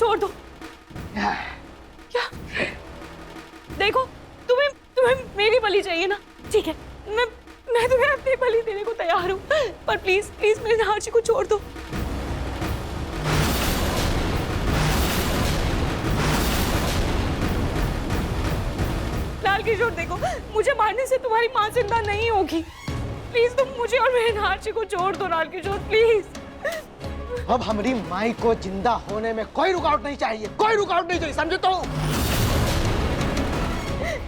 छोड़ दो। क्या? देखो, तुम्हें मेरी बलि चाहिए ना? ठीक है, मैं तुम्हें अपनी बलि देने को तैयार हूँ, पर प्लीज प्लीज मेरे नाहर को छोड़ दो। लाल किशोर देखो, मुझे मारने से तुम्हारी माँ जिंदा नहीं होगी। प्लीज तुम मुझे और मेरे नाहर को छोड़ दो लाल किशोर, प्लीज। अब हमारी माई को जिंदा होने में कोई रुकावट नहीं चाहिए, कोई रुकावट नहीं चाहिए, समझे तो?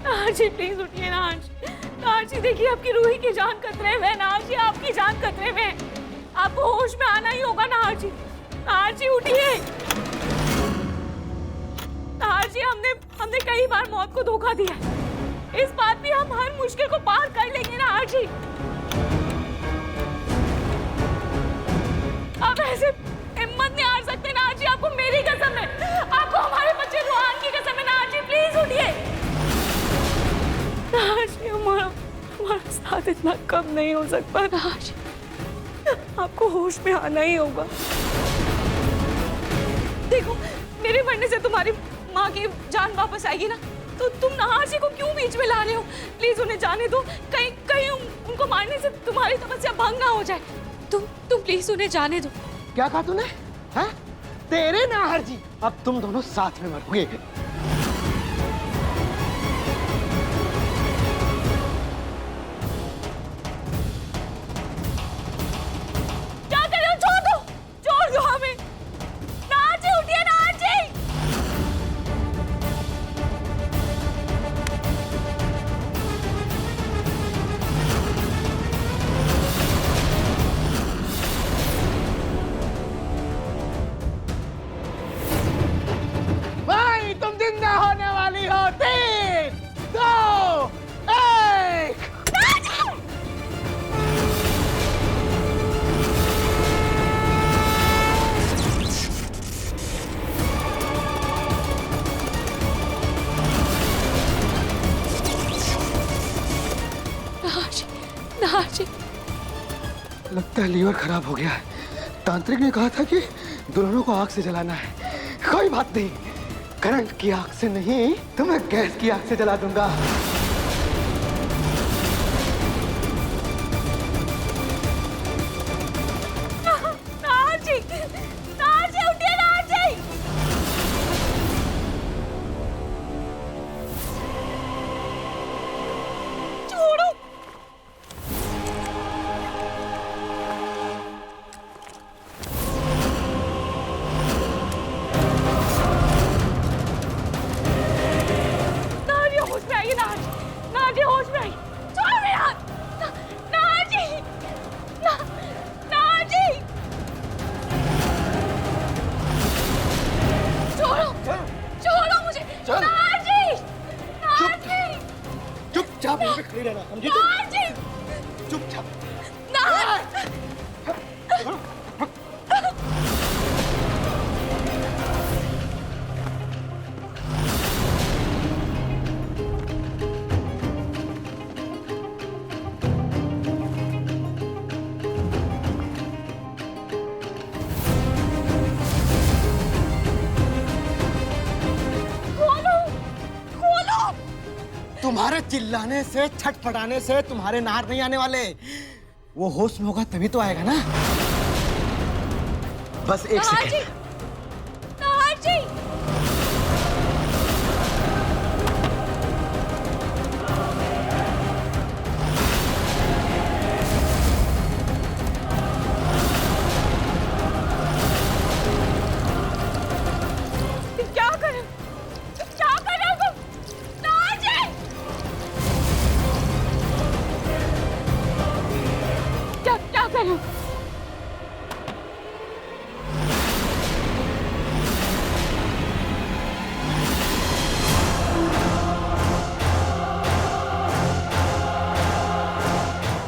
नाहर जी प्लीज उठिए। नाहर जी देखिए, आपकी रूही की जान खतरे में। नाहर जी आपकी जान खतरे में, आपको होश में आना ही होगा। नाहर जी उठिए। नाहर जी हमने कई बार मौत को धोखा दिया, इस बात भी हम हर मुश्किल को पार कर लेंगे। नाहर जी आप ऐसे हिम्मत नहीं हार सकते। नाहर जी आपको मेरी कसम है, आपको हमारे बच्चे रुहान की कसम है। नाहर जी प्लीज उठिए। नाहर जी हमारा साथ इतना कम नहीं हो सकता। नाहर जी आपको होश में आना ही होगा। देखो, मेरे मरने से तुम्हारी माँ की जान वापस आएगी ना, तो तुम नाहर जी को क्यों बीच में ला रहे हो? प्लीज उन्हें जाने दो, कहीं उनको मारने से तुम्हारी तपस्या भंग ना हो जाए। तुम प्लीज उन्हें जाने दो। क्या कहा तूने? हैं? तेरे नाहर जी, अब तुम दोनों साथ में मरोगे। क्या कर रहे हो? छोड़ दो हमें। नाहर जी उठिए। नाहर जी भाई तुम जिंदा होने वाली हो। 3, 2, 1। नाहर जी लगता है लीवर खराब हो गया है। तांत्रिक ने कहा था कि दुल्हनों को आग से जलाना है। कोई बात नहीं, करंट की आग से नहीं तो मैं गैस की आग से जला दूंगा। नाहर जी उठिए। नाहर जी छोड़ो। होश में आइए। नाहर जी होश में आइए। छोड़ो मेरे हाथ। नाहर जी नाहर जी छोड़ो मुझे। नाहर जी चुपचाप यहीं पे खड़ी रहना, समझी तुम? नाहर जी चुपचाप। नाहर तुम्हारे चिल्लाने से, छटपटाने से तुम्हारे नाहर नहीं आने वाले। वो होश में होगा तभी तो आएगा ना। बस एक सेकंड। नाहर जी क्या कर रहे हो तुम? नाहर जी क्या कर रहे हो?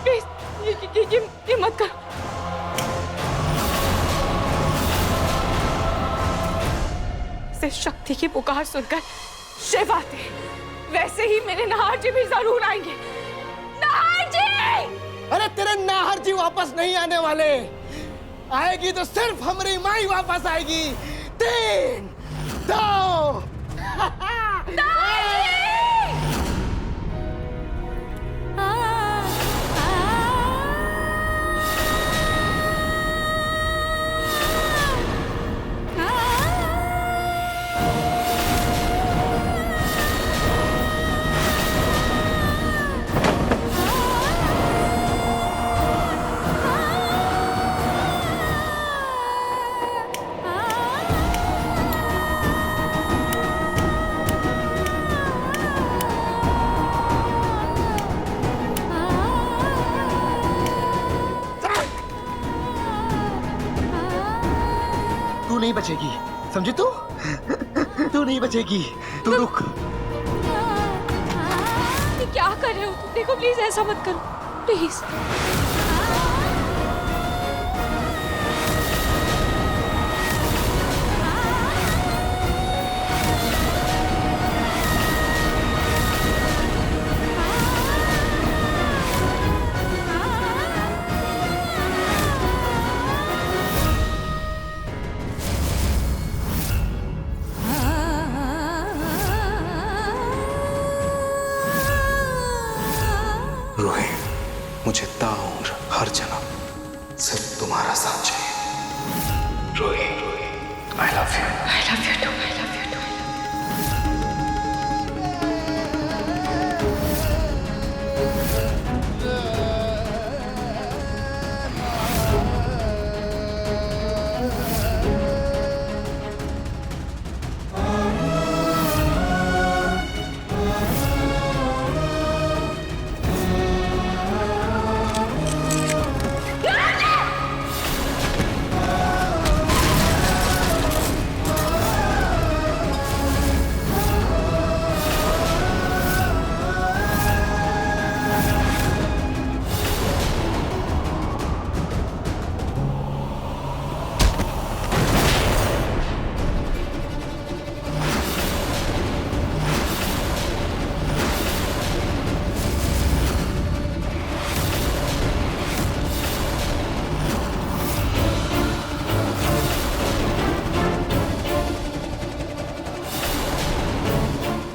प्लीज ये मत करो। से शक्ति की पुकार सुनकर शिव आते, वैसे ही मेरे नाहर जी भी जरूर आएंगे। नाहर जी! अरे तेरे नाहर जी वापस नहीं आने वाले। आएगी तो सिर्फ हमारी माई वापस आएगी। 3, दाओ। तू नहीं बचेगी, समझी तू? तू नहीं बचेगी, तू रुक। ये क्या कर रहे हो? देखो प्लीज ऐसा मत करो, प्लीज। रूही, मुझे ताउम्र हर जन्म सिर्फ तुम्हारा साथ चाहिए। Ruhi, I love you. I love you too, I love you too.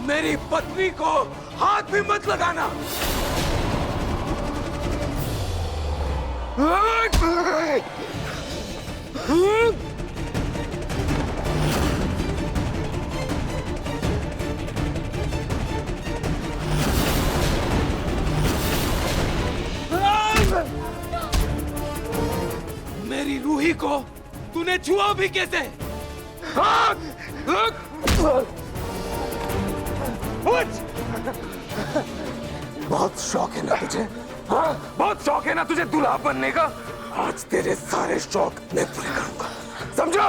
मेरी पत्नी को हाथ भी मत लगाना। मेरी रूही को तूने छुआ भी कैसे? बहुत शौक है ना तुझे? हाँ, बहुत शौक है ना तुझे दूल्हा बनने का? आज तेरे सारे शौक मैं पूरे करूंगा, समझो?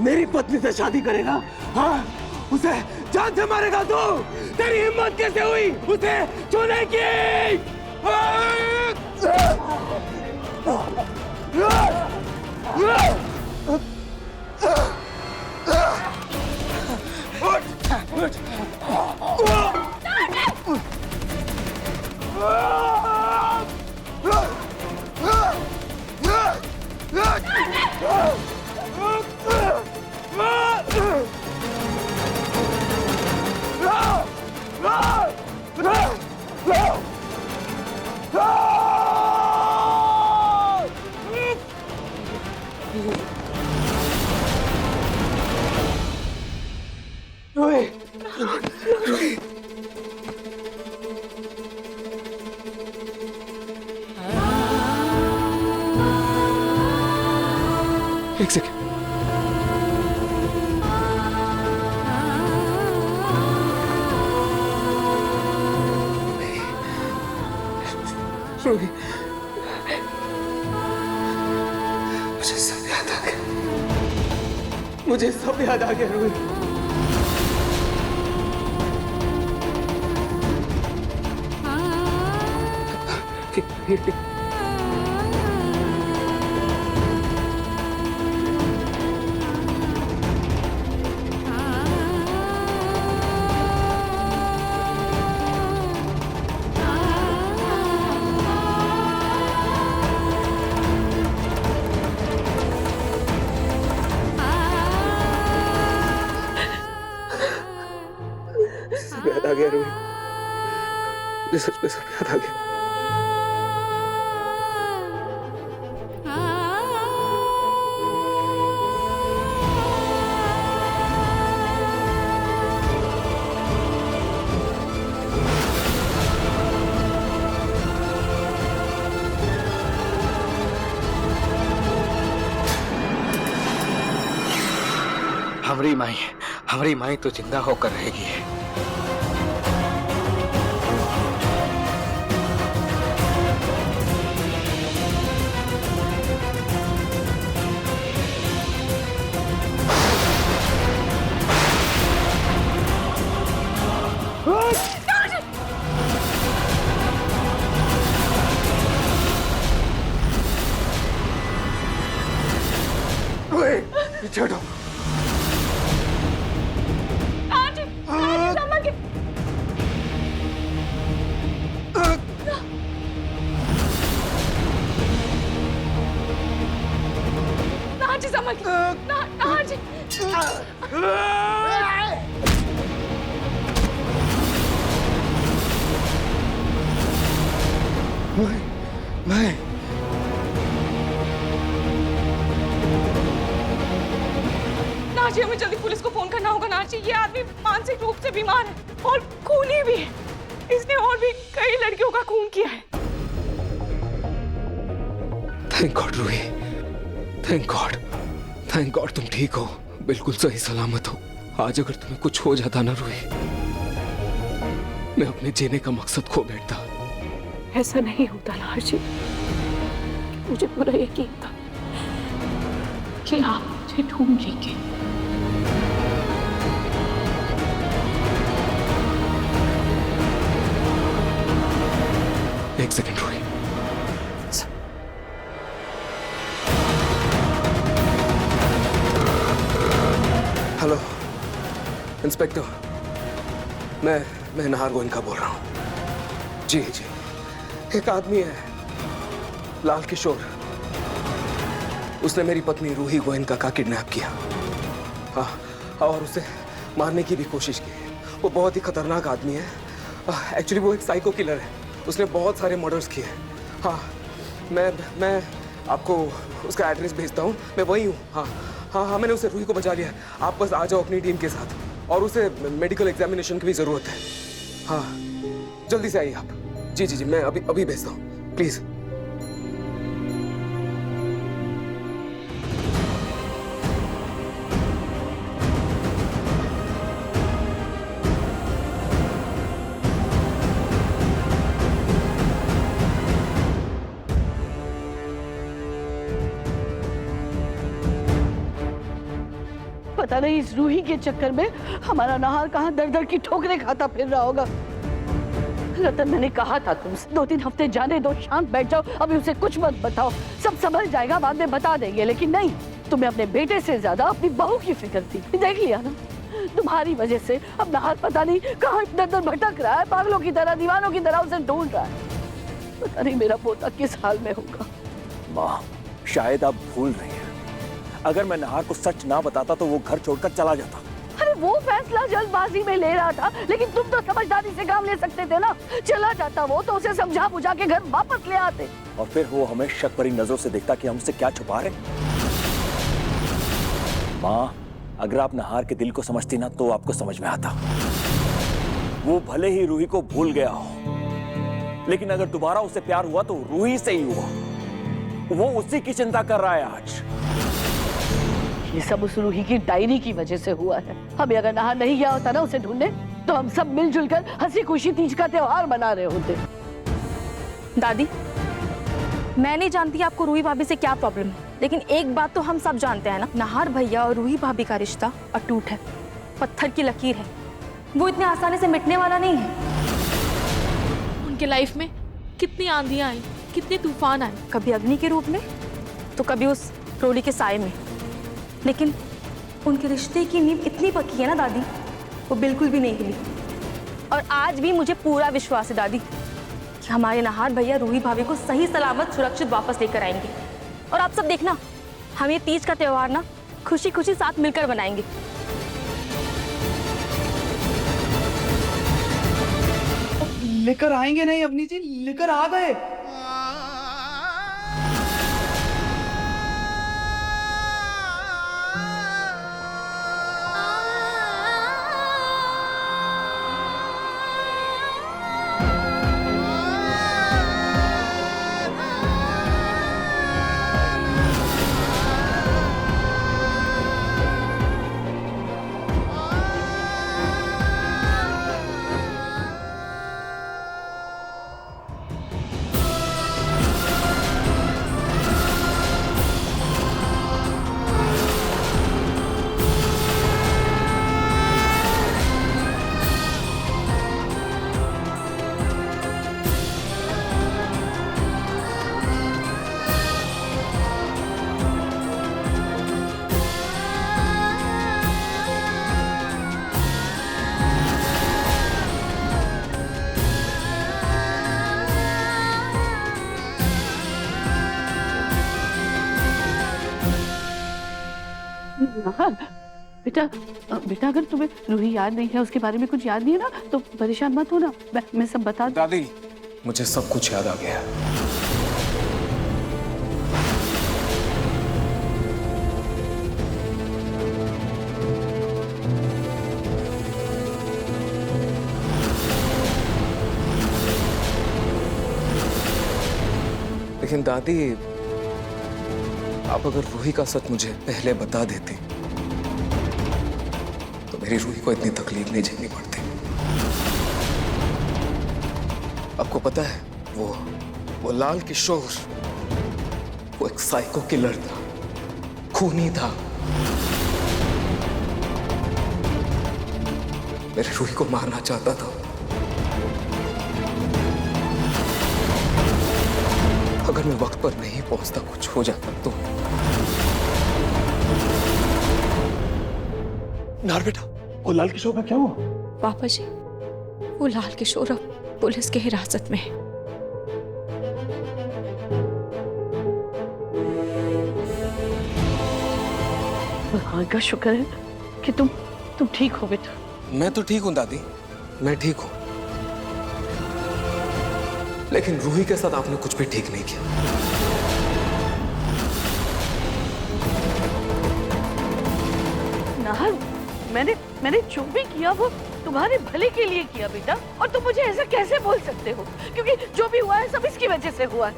मेरी पत्नी से शादी करेगा? हाँ, उसे जान से मारेगा तू? तेरी हिम्मत कैसे हुई उसे छूने की? एक सेकंड। रोही, मुझे सब याद आ गया। मुझे सब याद आ गया रोही। मुझे सच में सब याद आ गया। हमारी माई तो जिंदा होकर रहेगी। पीछे हटो। मैं नाजी, हमें जल्दी पुलिस को फोन करना होगा नाजी। ये आदमी मानसिक रूप से बीमार है और खूनी भी है। इसने और भी कई लड़कियों का खून किया है। Thank God Ruhi, thank God तुम ठीक हो, बिल्कुल सही सलामत हो। आज अगर तुम्हें कुछ हो जाता ना रूही, मैं अपने जीने का मकसद खो बैठता। ऐसा नहीं होता नाजी, मुझे पूरा यकीन था कि आप मुझे ढूंढ लेंगे। एक सेकंड रूही। हेलो इंस्पेक्टर, मैं नाहर गोइंका बोल रहा हूँ। जी, एक आदमी है लाल किशोर, उसने मेरी पत्नी रूही गोयनका का किडनैप किया। हाँ, और उसे मारने की भी कोशिश की। वो बहुत ही खतरनाक आदमी है। एक्चुअली वो एक साइको किलर है, उसने बहुत सारे मर्डर्स किए। हाँ, मैं आपको उसका एड्रेस भेजता हूँ, मैं वही हूँ। हाँ, मैंने उसे रूही को बचा लिया। आप बस आ जाओ अपनी टीम के साथ, और उसे मेडिकल एग्जामिनेशन की भी ज़रूरत है। हाँ, जल्दी से आइए आप। जी, मैं अभी भेजता हूँ, प्लीज़। पता नहीं इस रूही के चक्कर में हमारा नाहर कहाँ दर दर की ठोकरें खाता फिर रहा होगा। रतन, मैंने कहा था तुमसे 2-3 हफ्ते जाने दो, शांत बैठ जाओ, अभी उसे कुछ मत बताओ, सब समझ जाएगा, बाद में बता देंगे। लेकिन नहीं, तुम्हें अपने बेटे से ज्यादा अपनी बहू की फिक्र थी। देख लिया ना, तुम्हारी वजह से अब नाहर पता नहीं कहाँ इधर उधर भटक रहा है, पागलों की तरह, दीवानों की तरह उसे ढूंढ रहा है। पता नहीं मेरा पोता किस हाल में होगा। माँ, शायद आप भूल रही हैं, अगर मैं नाहर को सच ना बताता तो वो घर छोड़कर चला जाता। अरे वो फैसला जल्दबाजी में ले रहा था, लेकिन तुम तो समझदारी से काम ले सकते थे ना। चला जाता वो तो उसे समझा बुझा के घर वापस ले आते। और फिर वो हमें शक भरी नजरों से देखता कि हम उससे क्या छुपा रहे। माँ, अगर आप नाहर के दिल को समझती ना तो आपको समझ में आता। वो भले ही रूही को भूल गया हो, लेकिन अगर दोबारा उससे प्यार हुआ तो रूही से ही हुआ। वो उसी की चिंता कर रहा है आज। ये सब उस रूही की डायरी की वजह से हुआ है। हमें अगर नाहर नहीं गया होता ना उसे ढूंढने, तो हम सब मिलजुल कर हंसी खुशी तीज का त्योहार मना रहे होते। दादी, मैं नहीं जानती आपको रूही भाभी से क्या प्रॉब्लम है, लेकिन एक बात तो हम सब जानते हैं ना, नाहर भैया और रूही भाभी का रिश्ता अटूट है, पत्थर की लकीर है। वो इतने आसानी से मिटने वाला नहीं है। उनके लाइफ में कितनी आंधियां आई, कितने तूफान आए, कभी अग्नि के रूप में तो कभी उस रोली के साए में, लेकिन उनके रिश्ते की नींव इतनी पक्की है ना दादी, वो बिल्कुल भी नहीं हिली। और आज भी मुझे पूरा विश्वास है दादी कि हमारे नाहर भैया रूही भाभी को सही सलामत सुरक्षित वापस लेकर आएंगे। और आप सब देखना, हम ये तीज का त्योहार ना खुशी खुशी साथ मिलकर बनाएंगे। लेकर आएंगे नहीं अपनी जी, लेकर आ गए। नाहर, बेटा बेटा अगर तुम्हें रूही याद नहीं है, उसके बारे में कुछ याद नहीं है ना, तो परेशान मत हो ना, मैं सब बता दूं। दादी, मुझे सब कुछ याद आ गया। लेकिन दादी, आप अगर रूही का सच मुझे पहले बता देती तो मेरी रूही को इतनी तकलीफ नहीं झेलनी पड़ती। आपको पता है, वो लाल किशोर, वो एक साइको किलर था, खूनी था। मेरी रूही को मारना चाहता था। अगर मैं वक्त पर नहीं पहुंचता, कुछ हो जाता तो। नार बेटा, वो लाल किशोर का क्या हुआ? पापा जी, वो लाल किशोर अब पुलिस के हिरासत में है। भगवान का शुक्र है कि तुम ठीक हो बेटा। मैं तो ठीक हूं दादी, मैं ठीक हूं। लेकिन रूही के साथ आपने कुछ भी ठीक नहीं किया। नाहर, मैंने जो भी किया वो तुम्हारे भले के लिए किया बेटा, और तुम मुझे ऐसा कैसे बोल सकते हो? क्योंकि जो भी हुआ है सब इसकी वजह से हुआ है।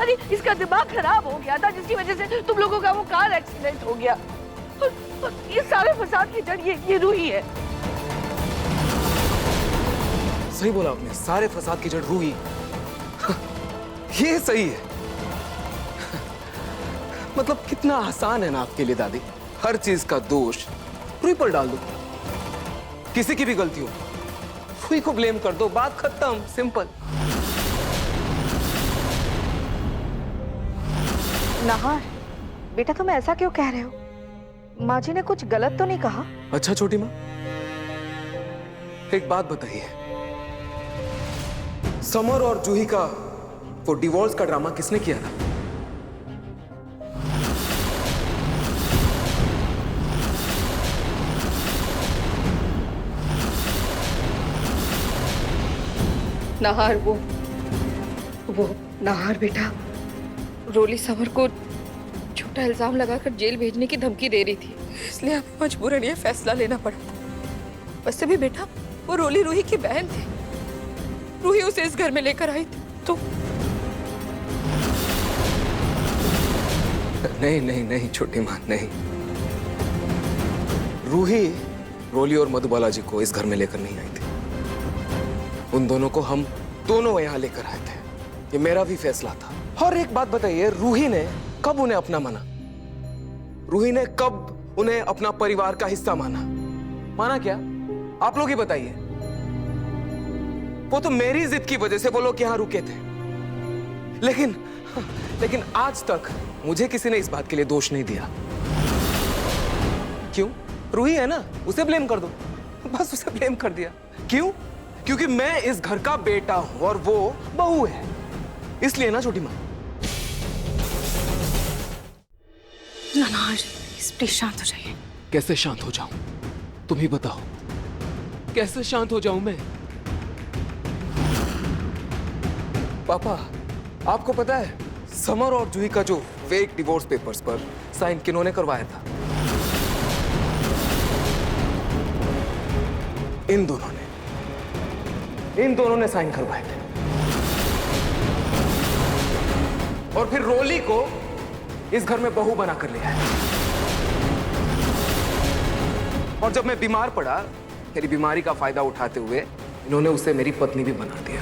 अरे इसका दिमाग खराब हो गया था, जिसकी वजह से तुम लोगों का वो कार एक्सीडेंट हो गया, और ये सारे फसाद की जड़ ये रूही है। सही बोला आपने, सारे फसाद की जड़ रूही। ये सही है। मतलब कितना आसान है ना आपके लिए दादी, हर चीज का दोष रूही पर डाल दो। किसी की भी गलती हो, रूही को ब्लेम कर दो, बात खत्म, सिंपल। नाहर, बेटा तुम ऐसा क्यों कह रहे हो? माँ जी ने कुछ गलत तो नहीं कहा? अच्छा छोटी माँ, एक बात बताइए, समर और जूही का वो डिवोर्स का ड्रामा किसने किया था? नाहर, वो नाहर बेटा, रोली समर को झूठा इल्जाम लगाकर जेल भेजने की धमकी दे रही थी, इसलिए हमें मजबूरन ये फैसला लेना पड़ा। वैसे भी बेटा, वो रोली रूही की बहन थी, रूही उसे इस घर में लेकर आई थी तो। नहीं नहीं नहीं छोटी माँ, नहीं। रूही रोली और मधुबाला जी को इस घर में लेकर नहीं आई थी। उन दोनों को हम दोनों यहाँ लेकर आए थे, ये मेरा भी फैसला था। और एक बात बताइए, रूही ने कब उन्हें अपना माना? रूही ने कब उन्हें अपना परिवार का हिस्सा माना? माना क्या? आप लोग ही बताइए। वो तो मेरी जिद की वजह से वो लोग यहाँ रुके थे, लेकिन आज तक मुझे किसी ने इस बात के लिए दोष नहीं दिया। क्यों? रूही है ना, उसे ब्लेम कर दो, बस उसे ब्लेम कर दिया। क्यों? क्योंकि मैं इस घर का बेटा हूं और वो बहू है, इसलिए ना छोटी माँ। प्लीज शांत हो जाइए। कैसे शांत हो जाऊं? तुम ही बताओ, कैसे शांत हो जाऊं मैं? पापा, आपको पता है समर और जूही का जो फेक डिवोर्स पेपर्स पर साइन किन्होंने करवाया था? इन दोनों ने साइन करवाए थे। और फिर रोली को इस घर में बहू बना कर लिया है। और जब मैं बीमार पड़ा, मेरी बीमारी का फायदा उठाते हुए इन्होंने उसे मेरी पत्नी भी बना दिया।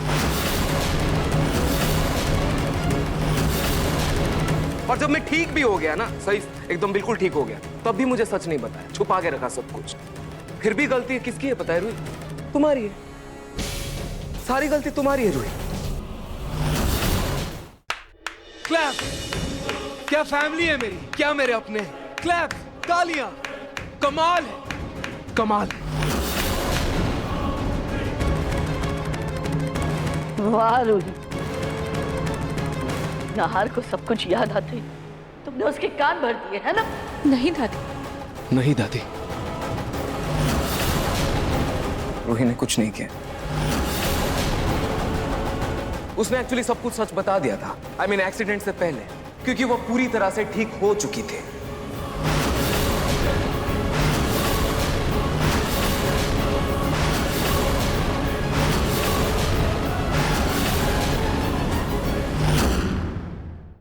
और जब मैं ठीक भी हो गया ना, सही एकदम बिल्कुल ठीक हो गया, तब भी मुझे सच नहीं बताया, छुपा के रखा सब कुछ। फिर भी गलती किसकी है पता है रूही? तुम्हारी है। सारी गलती तुम्हारी है रूही। क्लैप! क्या फैमिली है मेरी, क्या मेरे अपने। क्लैप, तालियां, कमाल है, कमाल है। वाह रूही, नाहार को सब कुछ याद आते तुमने उसके कान भर दिए है ना? नहीं दादी। नहीं दादी, रूही ने कुछ नहीं किया। उसने एक्चुअली सब कुछ सच बता दिया था। I mean, एक्सीडेंट से पहले, क्योंकि वो पूरी तरह से ठीक हो चुकी थी।